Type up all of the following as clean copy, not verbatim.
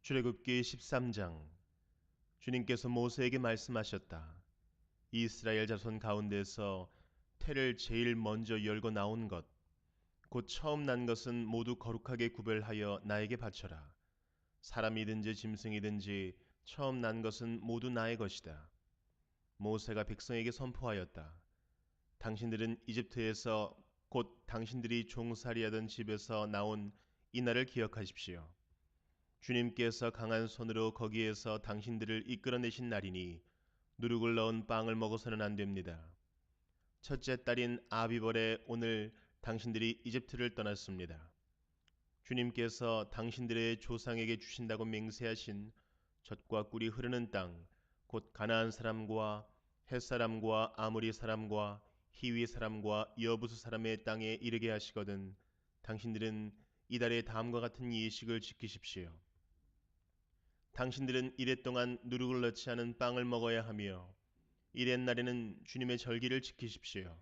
출애굽기 13장. 주님께서 모세에게 말씀하셨다. 이스라엘 자손 가운데서 태를 제일 먼저 열고 나온 것, 곧 처음 난 것은 모두 거룩하게 구별하여 나에게 바쳐라. 사람이든지 짐승이든지 처음 난 것은 모두 나의 것이다. 모세가 백성에게 선포하였다. 당신들은 이집트에서 곧 당신들이 종살이하던 집에서 나온 이 날을 기억하십시오. 주님께서 강한 손으로 거기에서 당신들을 이끌어내신 날이니 누룩을 넣은 빵을 먹어서는 안 됩니다. 첫째 딸인 아비벌에 오늘 당신들이 이집트를 떠났습니다. 주님께서 당신들의 조상에게 주신다고 맹세하신 젖과 꿀이 흐르는 땅, 곧 가나안 사람과 헷 사람과 아모리 사람과 히위 사람과 여부수 사람의 땅에 이르게 하시거든 당신들은 이달의 다음과 같은 예식을 지키십시오. 당신들은 이래 동안 누룩을 넣지 않은 빵을 먹어야 하며 이렛 날에는 주님의 절기를 지키십시오.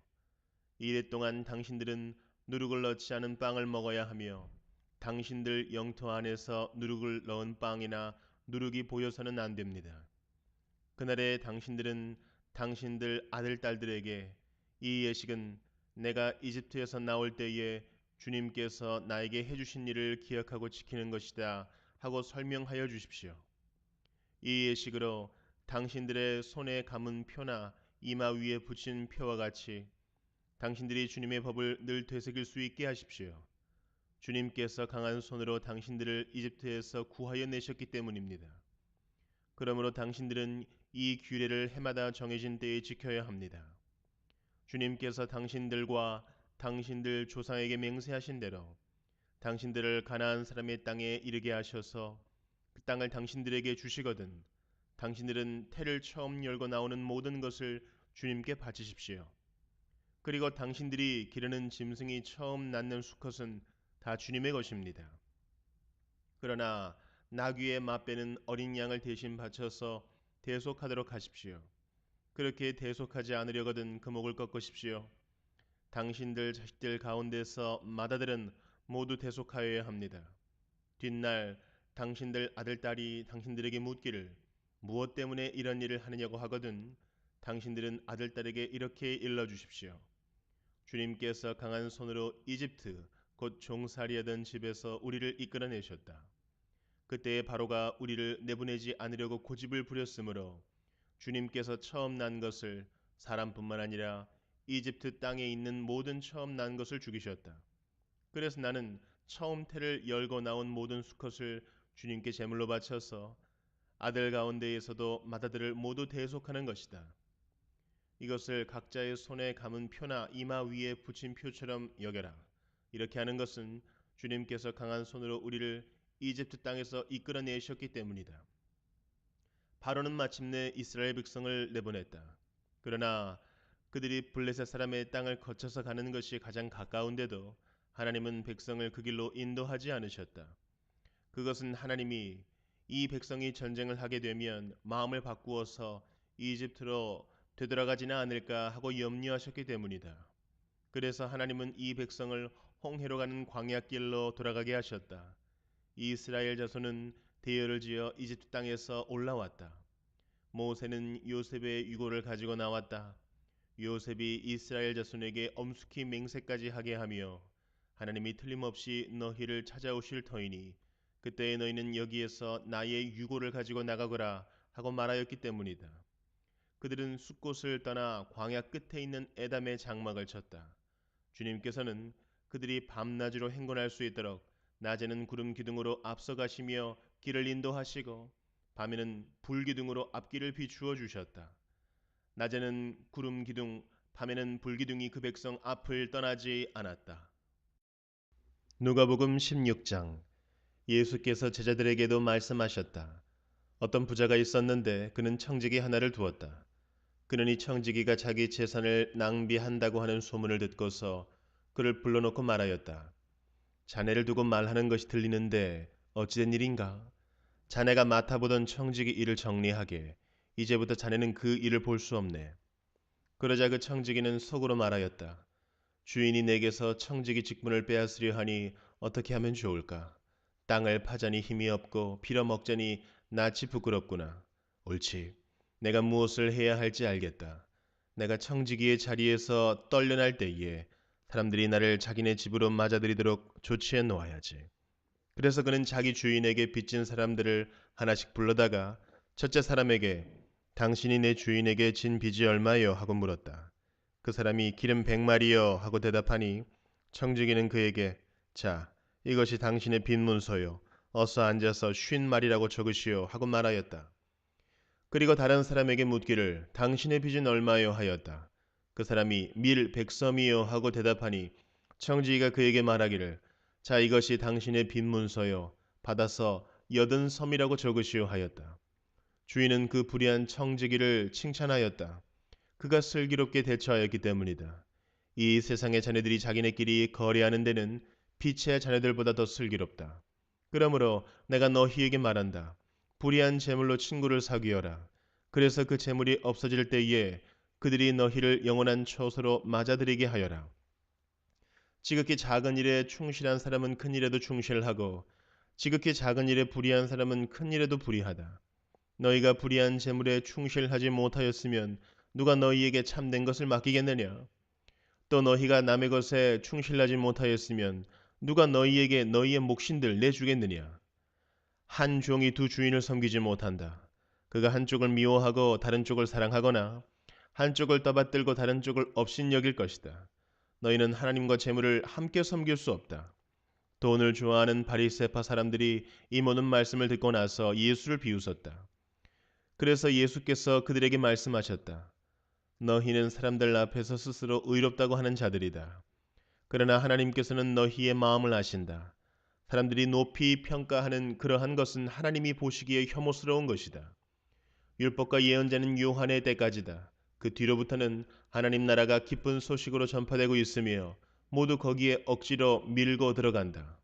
이래 동안 당신들은 누룩을 넣지 않은 빵을 먹어야 하며 당신들 영토 안에서 누룩을 넣은 빵이나 누룩이 보여서는 안 됩니다. 그날에 당신들은 당신들 아들 딸들에게 이 예식은 내가 이집트에서 나올 때에 주님께서 나에게 해주신 일을 기억하고 지키는 것이다 하고 설명하여 주십시오. 이 예식으로 당신들의 손에 감은 표나 이마 위에 붙인 표와 같이 당신들이 주님의 법을 늘 되새길 수 있게 하십시오. 주님께서 강한 손으로 당신들을 이집트에서 구하여 내셨기 때문입니다. 그러므로 당신들은 이 규례를 해마다 정해진 때에 지켜야 합니다. 주님께서 당신들과 당신들 조상에게 맹세하신 대로 당신들을 가나안 사람의 땅에 이르게 하셔서 그 땅을 당신들에게 주시거든 당신들은 태를 처음 열고 나오는 모든 것을 주님께 바치십시오. 그리고 당신들이 기르는 짐승이 처음 낳는 수컷은 다 주님의 것입니다. 그러나 나귀의 맛배는 어린 양을 대신 바쳐서 대속하도록 하십시오. 그렇게 대속하지 않으려거든 그 목을 꺾으십시오. 당신들 자식들 가운데서 맏아들은 모두 대속하여야 합니다. 뒷날 당신들 아들 딸이 당신들에게 묻기를 무엇 때문에 이런 일을 하느냐고 하거든 당신들은 아들 딸에게 이렇게 일러 주십시오. 주님께서 강한 손으로 이집트 곧 종살이하던 집에서 우리를 이끌어내셨다. 그때에 바로가 우리를 내보내지 않으려고 고집을 부렸으므로 주님께서 처음 난 것을 사람뿐만 아니라 이집트 땅에 있는 모든 처음 난 것을 죽이셨다. 그래서 나는 처음 태를 열고 나온 모든 수컷을 주님께 제물로 바쳐서 아들 가운데에서도 맏아들을 모두 대속하는 것이다. 이것을 각자의 손에 감은 표나 이마 위에 붙인 표처럼 여겨라. 이렇게 하는 것은 주님께서 강한 손으로 우리를 이집트 땅에서 이끌어내셨기 때문이다. 바로는 마침내 이스라엘 백성을 내보냈다. 그러나 그들이 블레셋 사람의 땅을 거쳐서 가는 것이 가장 가까운데도 하나님은 백성을 그 길로 인도하지 않으셨다. 그것은 하나님이 이 백성이 전쟁을 하게 되면 마음을 바꾸어서 이집트로 되돌아가지는 않을까 하고 염려하셨기 때문이다. 그래서 하나님은 이 백성을 홍해로 가는 광야길로 돌아가게 하셨다. 이스라엘 자손은 대열을 지어 이집트 땅에서 올라왔다. 모세는 요셉의 유고를 가지고 나왔다. 요셉이 이스라엘 자손에게 엄숙히 맹세까지 하게 하며 하나님이 틀림없이 너희를 찾아오실 터이니 그때에 너희는 여기에서 나의 유고를 가지고 나가거라 하고 말하였기 때문이다. 그들은 숫곳을 떠나 광야 끝에 있는 에담의 장막을 쳤다. 주님께서는 그들이 밤낮으로 행군할 수 있도록 낮에는 구름 기둥으로 앞서가시며 길을 인도하시고 밤에는 불 기둥으로 앞길을 비추어 주셨다. 낮에는 구름 기둥, 밤에는 불 기둥이 그 백성 앞을 떠나지 않았다. 누가복음 16장. 예수께서 제자들에게도 말씀하셨다. 어떤 부자가 있었는데 그는 청지기 하나를 두었다. 그는 이 청지기가 자기 재산을 낭비한다고 하는 소문을 듣고서 그를 불러놓고 말하였다. 자네를 두고 말하는 것이 들리는데 어찌된 일인가? 자네가 맡아보던 청지기 일을 정리하게. 이제부터 자네는 그 일을 볼 수 없네. 그러자 그 청지기는 속으로 말하였다. 주인이 내게서 청지기 직분을 빼앗으려 하니 어떻게 하면 좋을까? 땅을 파자니 힘이 없고 빌어먹자니 낯이 부끄럽구나. 옳지. 내가 무엇을 해야 할지 알겠다. 내가 청지기의 자리에서 떨려날 때에 사람들이 나를 자기네 집으로 맞아들이도록 조치해 놓아야지. 그래서 그는 자기 주인에게 빚진 사람들을 하나씩 불러다가 첫째 사람에게 당신이 내 주인에게 진 빚이 얼마요? 하고 물었다. 그 사람이 기름 100마리요 하고 대답하니 청지기는 그에게 자, 이것이 당신의 빚문서요. 어서 앉아서 50마리라고 적으시오 하고 말하였다. 그리고 다른 사람에게 묻기를 당신의 빚은 얼마요 하였다. 그 사람이 밀 100섬이요 하고 대답하니 청지기가 그에게 말하기를 자 이것이 당신의 빚문서요. 받아서 80섬이라고 적으시오 하였다. 주인은 그 불의한 청지기를 칭찬하였다. 그가 슬기롭게 대처하였기 때문이다. 이 세상의 자네들이 자기네끼리 거래하는 데는 빛의 자네들보다 더 슬기롭다. 그러므로 내가 너희에게 말한다. 불의한 재물로 친구를 사귀어라. 그래서 그 재물이 없어질 때에 그들이 너희를 영원한 처소로 맞아들이게 하여라. 지극히 작은 일에 충실한 사람은 큰 일에도 충실하고 지극히 작은 일에 불의한 사람은 큰 일에도 불의하다. 너희가 불의한 재물에 충실하지 못하였으면 누가 너희에게 참된 것을 맡기겠느냐? 또 너희가 남의 것에 충실하지 못하였으면 누가 너희에게 너희의 몫인들 내주겠느냐? 한 종이 두 주인을 섬기지 못한다. 그가 한쪽을 미워하고 다른 쪽을 사랑하거나 한쪽을 떠받들고 다른 쪽을 업신여길 것이다. 너희는 하나님과 재물을 함께 섬길 수 없다. 돈을 좋아하는 바리새파 사람들이 이 모든 말씀을 듣고 나서 예수를 비웃었다. 그래서 예수께서 그들에게 말씀하셨다. 너희는 사람들 앞에서 스스로 의롭다고 하는 자들이다. 그러나 하나님께서는 너희의 마음을 아신다. 사람들이 높이 평가하는 그러한 것은 하나님이 보시기에 혐오스러운 것이다. 율법과 예언자는 요한의 때까지다. 그 뒤로부터는 하나님 나라가 기쁜 소식으로 전파되고 있으며 모두 거기에 억지로 밀고 들어간다.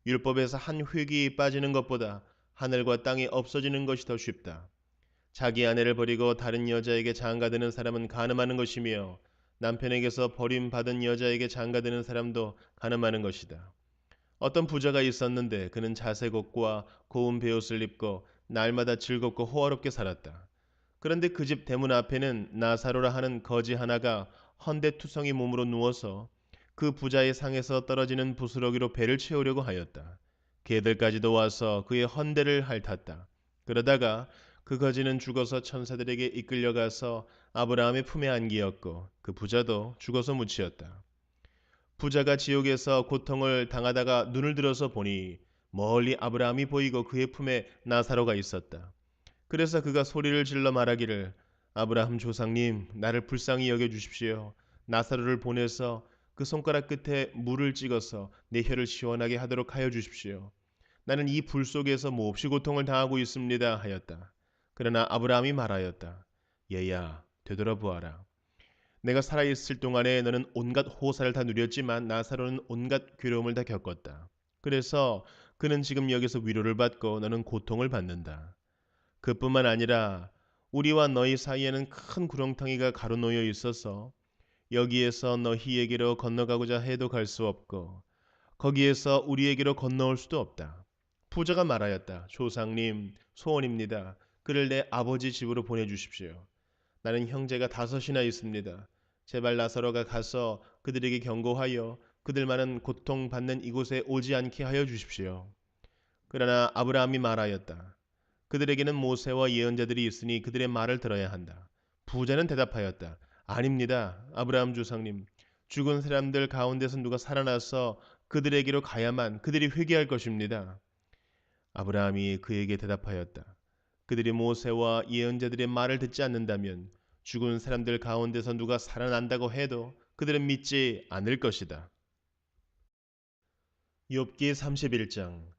율법에서 한 획이 빠지는 것보다 하늘과 땅이 없어지는 것이 더 쉽다. 자기 아내를 버리고 다른 여자에게 장가드는 사람은 간음하는 것이며 남편에게서 버림받은 여자에게 장가드는 사람도 간음하는 것이다. 어떤 부자가 있었는데 그는 자색 옷과 고운 베옷을 입고 날마다 즐겁고 호화롭게 살았다. 그런데 그 집 대문 앞에는 나사로라 하는 거지 하나가 헌데투성이 몸으로 누워서 그 부자의 상에서 떨어지는 부스러기로 배를 채우려고 하였다. 개들까지도 와서 그의 헌대를 핥았다. 그러다가 그 거지는 죽어서 천사들에게 이끌려가서 아브라함의 품에 안기었고 그 부자도 죽어서 묻히었다. 부자가 지옥에서 고통을 당하다가 눈을 들어서 보니 멀리 아브라함이 보이고 그의 품에 나사로가 있었다. 그래서 그가 소리를 질러 말하기를 아브라함 조상님 나를 불쌍히 여겨 주십시오. 나사로를 보내서 그 손가락 끝에 물을 찍어서 내 혀를 시원하게 하도록 하여 주십시오. 나는 이 불 속에서 몹시 고통을 당하고 있습니다 하였다. 그러나 아브라함이 말하였다. 얘야 되돌아보아라. 내가 살아있을 동안에 너는 온갖 호사를 다 누렸지만 나사로는 온갖 괴로움을 다 겪었다. 그래서 그는 지금 여기서 위로를 받고 너는 고통을 받는다. 그뿐만 아니라 우리와 너희 사이에는 큰 구렁텅이가 가로놓여 있어서 여기에서 너희에게로 건너가고자 해도 갈 수 없고 거기에서 우리에게로 건너올 수도 없다. 부자가 말하였다. 조상님 소원입니다. 그를 내 아버지 집으로 보내주십시오. 나는 형제가 5이나 있습니다. 제발 나사로가 가서 그들에게 경고하여 그들만은 고통받는 이곳에 오지 않게 하여 주십시오. 그러나 아브라함이 말하였다. 그들에게는 모세와 예언자들이 있으니 그들의 말을 들어야 한다. 부자는 대답하였다. 아닙니다. 아브라함 조상님. 죽은 사람들 가운데서 누가 살아나서 그들에게로 가야만 그들이 회개할 것입니다. 아브라함이 그에게 대답하였다. 그들이 모세와 예언자들의 말을 듣지 않는다면 죽은 사람들 가운데서 누가 살아난다고 해도 그들은 믿지 않을 것이다. 욥기 31장.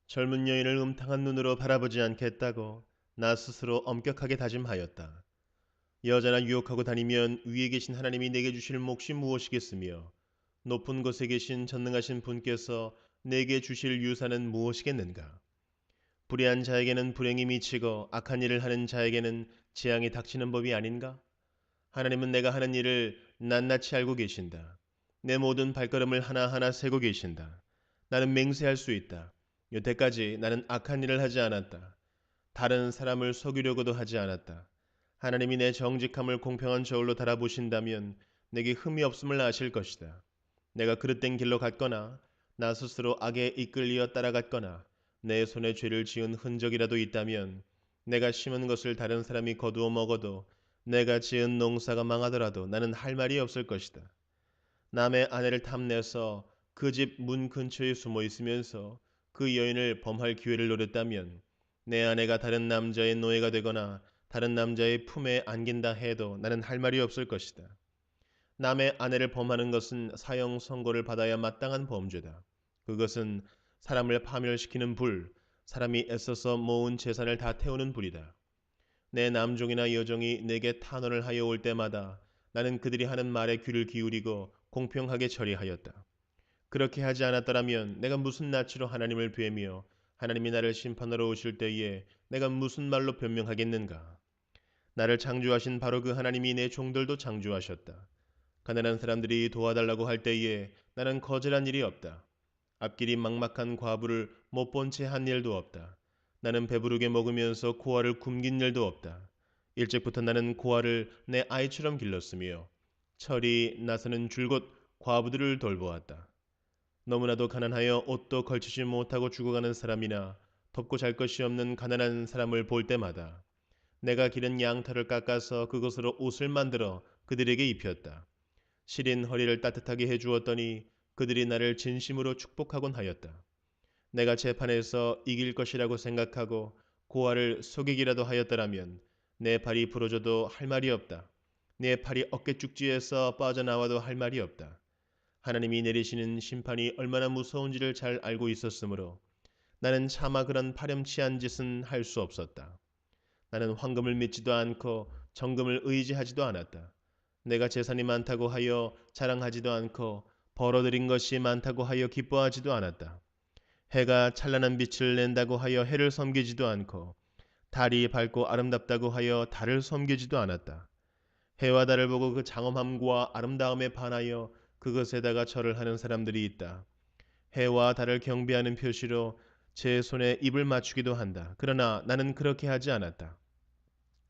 젊은 여인을 음탕한 눈으로 바라보지 않겠다고 나 스스로 엄격하게 다짐하였다. 여자나 유혹하고 다니면 위에 계신 하나님이 내게 주실 몫이 무엇이겠으며 높은 곳에 계신 전능하신 분께서 내게 주실 유산은 무엇이겠는가. 불의한 자에게는 불행이 미치고 악한 일을 하는 자에게는 재앙이 닥치는 법이 아닌가? 하나님은 내가 하는 일을 낱낱이 알고 계신다. 내 모든 발걸음을 하나하나 세고 계신다. 나는 맹세할 수 있다. 여태까지 나는 악한 일을 하지 않았다. 다른 사람을 속이려고도 하지 않았다. 하나님이 내 정직함을 공평한 저울로 달아보신다면 내게 흠이 없음을 아실 것이다. 내가 그릇된 길로 갔거나 나 스스로 악에 이끌려 따라갔거나 내 손에 죄를 지은 흔적이라도 있다면 내가 심은 것을 다른 사람이 거두어 먹어도 내가 지은 농사가 망하더라도 나는 할 말이 없을 것이다. 남의 아내를 탐내서 그 집 문 근처에 숨어 있으면서 그 여인을 범할 기회를 노렸다면 내 아내가 다른 남자의 노예가 되거나 다른 남자의 품에 안긴다 해도 나는 할 말이 없을 것이다. 남의 아내를 범하는 것은 사형 선고를 받아야 마땅한 범죄다. 그것은 사람을 파멸시키는 불, 사람이 애써서 모은 재산을 다 태우는 불이다. 내 남종이나 여종이 내게 탄원을 하여 올 때마다 나는 그들이 하는 말에 귀를 기울이고 공평하게 처리하였다. 그렇게 하지 않았더라면 내가 무슨 낯으로 하나님을 뵈며 하나님이 나를 심판하러 오실 때에 내가 무슨 말로 변명하겠는가? 나를 창조하신 바로 그 하나님이 내 종들도 창조하셨다. 가난한 사람들이 도와달라고 할 때에 나는 거절한 일이 없다. 앞길이 막막한 과부를 못 본 채 한 일도 없다. 나는 배부르게 먹으면서 고아를 굶긴 일도 없다. 일찍부터 나는 고아를 내 아이처럼 길렀으며 철이 나서는 줄곧 과부들을 돌보았다. 너무나도 가난하여 옷도 걸치지 못하고 죽어가는 사람이나 덮고 잘 것이 없는 가난한 사람을 볼 때마다 내가 기른 양털을 깎아서 그것으로 옷을 만들어 그들에게 입혔다. 시린 허리를 따뜻하게 해주었더니 그들이 나를 진심으로 축복하곤 하였다. 내가 재판에서 이길 것이라고 생각하고 고아를 속이기라도 하였더라면 내 발이 부러져도 할 말이 없다. 내 팔이 어깨축지에서 빠져나와도 할 말이 없다. 하나님이 내리시는 심판이 얼마나 무서운지를 잘 알고 있었으므로 나는 차마 그런 파렴치한 짓은 할 수 없었다. 나는 황금을 믿지도 않고 정금을 의지하지도 않았다. 내가 재산이 많다고 하여 자랑하지도 않고 벌어들인 것이 많다고 하여 기뻐하지도 않았다. 해가 찬란한 빛을 낸다고 하여 해를 섬기지도 않고 달이 밝고 아름답다고 하여 달을 섬기지도 않았다. 해와 달을 보고 그 장엄함과 아름다움에 반하여 그것에다가 절을 하는 사람들이 있다. 해와 달을 경배하는 표시로 제 손에 입을 맞추기도 한다. 그러나 나는 그렇게 하지 않았다.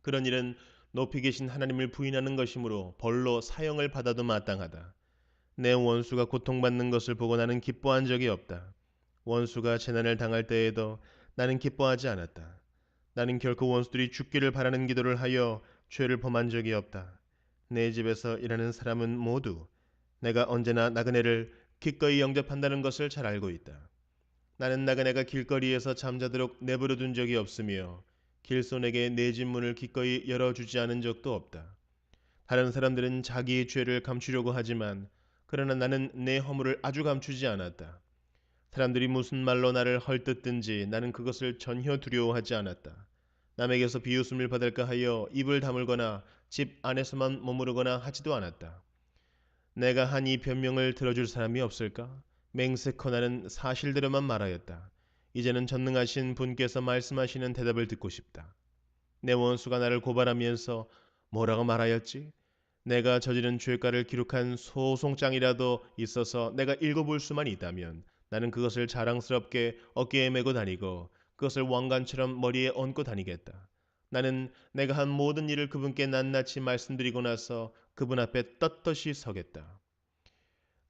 그런 일은 높이 계신 하나님을 부인하는 것이므로 벌로 사형을 받아도 마땅하다. 내 원수가 고통받는 것을 보고 나는 기뻐한 적이 없다. 원수가 재난을 당할 때에도 나는 기뻐하지 않았다. 나는 결코 원수들이 죽기를 바라는 기도를 하여 죄를 범한 적이 없다. 내 집에서 일하는 사람은 모두 내가 언제나 나그네를 기꺼이 영접한다는 것을 잘 알고 있다. 나는 나그네가 길거리에서 잠자도록 내버려 둔 적이 없으며 길손에게 내 집 문을 기꺼이 열어주지 않은 적도 없다. 다른 사람들은 자기의 죄를 감추려고 하지만 그러나 나는 내 허물을 아주 감추지 않았다. 사람들이 무슨 말로 나를 헐뜯든지 나는 그것을 전혀 두려워하지 않았다. 남에게서 비웃음을 받을까 하여 입을 다물거나 집 안에서만 머무르거나 하지도 않았다. 내가 한 이 변명을 들어줄 사람이 없을까? 맹세코 나는 사실대로만 말하였다. 이제는 전능하신 분께서 말씀하시는 대답을 듣고 싶다. 내 원수가 나를 고발하면서 뭐라고 말하였지? 내가 저지른 죄가를 기록한 소송장이라도 있어서 내가 읽어볼 수만 있다면 나는 그것을 자랑스럽게 어깨에 메고 다니고 그것을 왕관처럼 머리에 얹고 다니겠다. 나는 내가 한 모든 일을 그분께 낱낱이 말씀드리고 나서 그분 앞에 떳떳이 서겠다.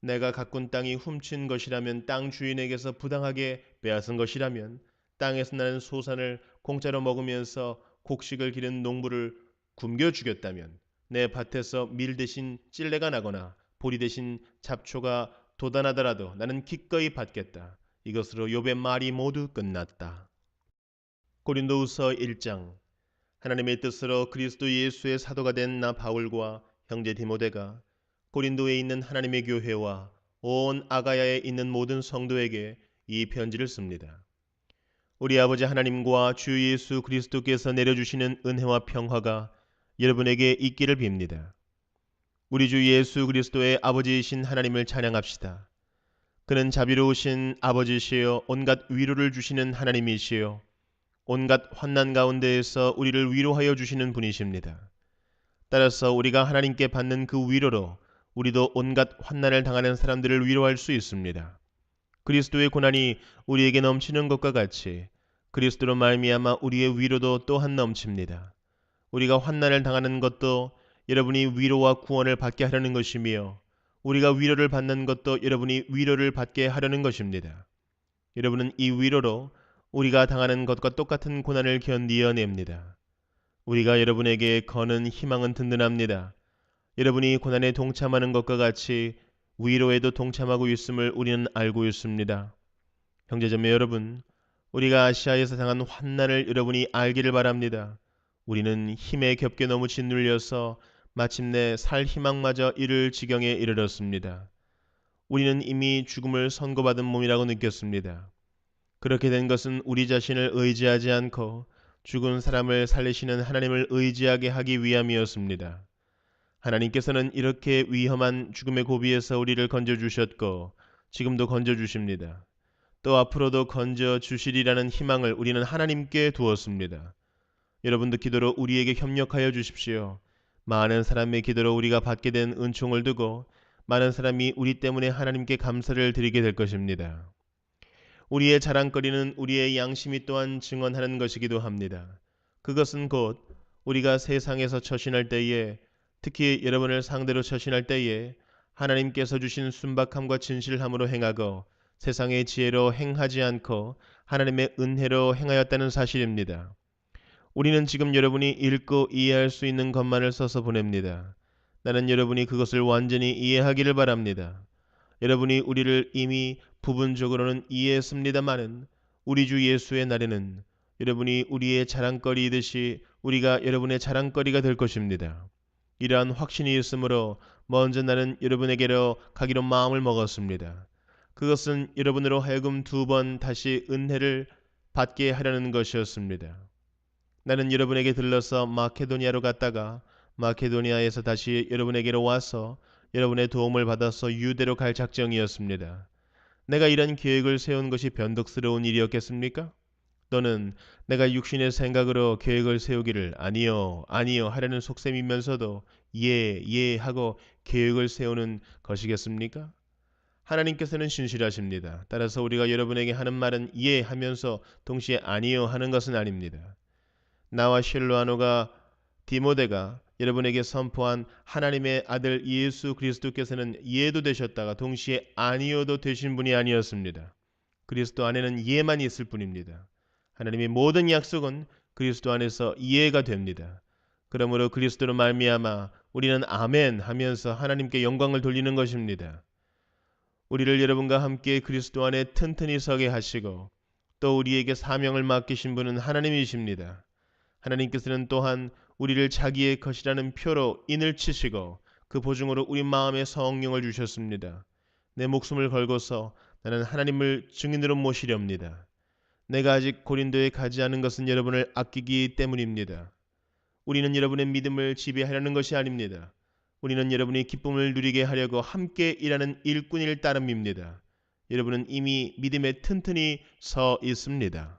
내가 가꾼 땅이 훔친 것이라면 땅 주인에게서 부당하게 빼앗은 것이라면 땅에서 나는 소산을 공짜로 먹으면서 곡식을 기른 농부를 굶겨 죽였다면 내 밭에서 밀 대신 찔레가 나거나 보리 대신 잡초가 돋아나더라도 나는 기꺼이 받겠다. 이것으로 욥의 말이 모두 끝났다. 고린도후서 1장. 하나님의 뜻으로 그리스도 예수의 사도가 된 나 바울과 형제 디모데가 고린도에 있는 하나님의 교회와 온 아가야에 있는 모든 성도에게 이 편지를 씁니다. 우리 아버지 하나님과 주 예수 그리스도께서 내려주시는 은혜와 평화가 여러분에게 있기를 빕니다. 우리 주 예수 그리스도의 아버지이신 하나님을 찬양합시다. 그는 자비로우신 아버지시요 온갖 위로를 주시는 하나님이시요 온갖 환난 가운데에서 우리를 위로하여 주시는 분이십니다. 따라서 우리가 하나님께 받는 그 위로로 우리도 온갖 환난을 당하는 사람들을 위로할 수 있습니다. 그리스도의 고난이 우리에게 넘치는 것과 같이 그리스도로 말미암아 우리의 위로도 또한 넘칩니다. 우리가 환난을 당하는 것도 여러분이 위로와 구원을 받게 하려는 것이며 우리가 위로를 받는 것도 여러분이 위로를 받게 하려는 것입니다. 여러분은 이 위로로 우리가 당하는 것과 똑같은 고난을 견디어냅니다. 우리가 여러분에게 거는 희망은 든든합니다. 여러분이 고난에 동참하는 것과 같이 위로에도 동참하고 있음을 우리는 알고 있습니다. 형제자매 여러분, 우리가 아시아에서 당한 환난을 여러분이 알기를 바랍니다. 우리는 힘에 겹게 너무 짓눌려서 마침내 살 희망마저 잃을 지경에 이르렀습니다. 우리는 이미 죽음을 선고받은 몸이라고 느꼈습니다. 그렇게 된 것은 우리 자신을 의지하지 않고 죽은 사람을 살리시는 하나님을 의지하게 하기 위함이었습니다. 하나님께서는 이렇게 위험한 죽음의 고비에서 우리를 건져주셨고 지금도 건져주십니다. 또 앞으로도 건져주시리라는 희망을 우리는 하나님께 두었습니다. 여러분도 기도로 우리에게 협력하여 주십시오. 많은 사람의 기도로 우리가 받게 된 은총을 두고 많은 사람이 우리 때문에 하나님께 감사를 드리게 될 것입니다. 우리의 자랑거리는 우리의 양심이 또한 증언하는 것이기도 합니다. 그것은 곧 우리가 세상에서 처신할 때에, 특히 여러분을 상대로 처신할 때에 하나님께서 주신 순박함과 진실함으로 행하고 세상의 지혜로 행하지 않고 하나님의 은혜로 행하였다는 사실입니다. 우리는 지금 여러분이 읽고 이해할 수 있는 것만을 써서 보냅니다. 나는 여러분이 그것을 완전히 이해하기를 바랍니다. 여러분이 우리를 이미 부분적으로는 이해했습니다마는 우리 주 예수의 날에는 여러분이 우리의 자랑거리이듯이 우리가 여러분의 자랑거리가 될 것입니다. 이러한 확신이 있으므로 먼저 나는 여러분에게로 가기로 마음을 먹었습니다. 그것은 여러분으로 하여금 2번 다시 은혜를 받게 하려는 것이었습니다. 나는 여러분에게 들러서 마케도니아로 갔다가 마케도니아에서 다시 여러분에게로 와서 여러분의 도움을 받아서 유대로 갈 작정이었습니다. 내가 이런 계획을 세운 것이 변덕스러운 일이었겠습니까? 또는 내가 육신의 생각으로 계획을 세우기를 아니요 하려는 속셈이면서도 예 하고 계획을 세우는 것이겠습니까? 하나님께서는 신실하십니다. 따라서 우리가 여러분에게 하는 말은 예 하면서 동시에 아니요 하는 것은 아닙니다. 나와 실로아노가 디모데가 여러분에게 선포한 하나님의 아들 예수 그리스도께서는 예도 되셨다가 동시에 아니요도 되신 분이 아니었습니다. 그리스도 안에는 예만 있을 뿐입니다. 하나님의 모든 약속은 그리스도 안에서 이해가 됩니다. 그러므로 그리스도로 말미암아 우리는 아멘 하면서 하나님께 영광을 돌리는 것입니다. 우리를 여러분과 함께 그리스도 안에 튼튼히 서게 하시고 또 우리에게 사명을 맡기신 분은 하나님이십니다. 하나님께서는 또한 우리를 자기의 것이라는 표로 인을 치시고 그 보증으로 우리 마음에 성령을 주셨습니다. 내 목숨을 걸고서 나는 하나님을 증인으로 모시렵니다. 내가 아직 고린도에 가지 않은 것은 여러분을 아끼기 때문입니다. 우리는 여러분의 믿음을 지배하려는 것이 아닙니다. 우리는 여러분이 기쁨을 누리게 하려고 함께 일하는 일꾼일 따름입니다. 여러분은 이미 믿음에 튼튼히 서 있습니다.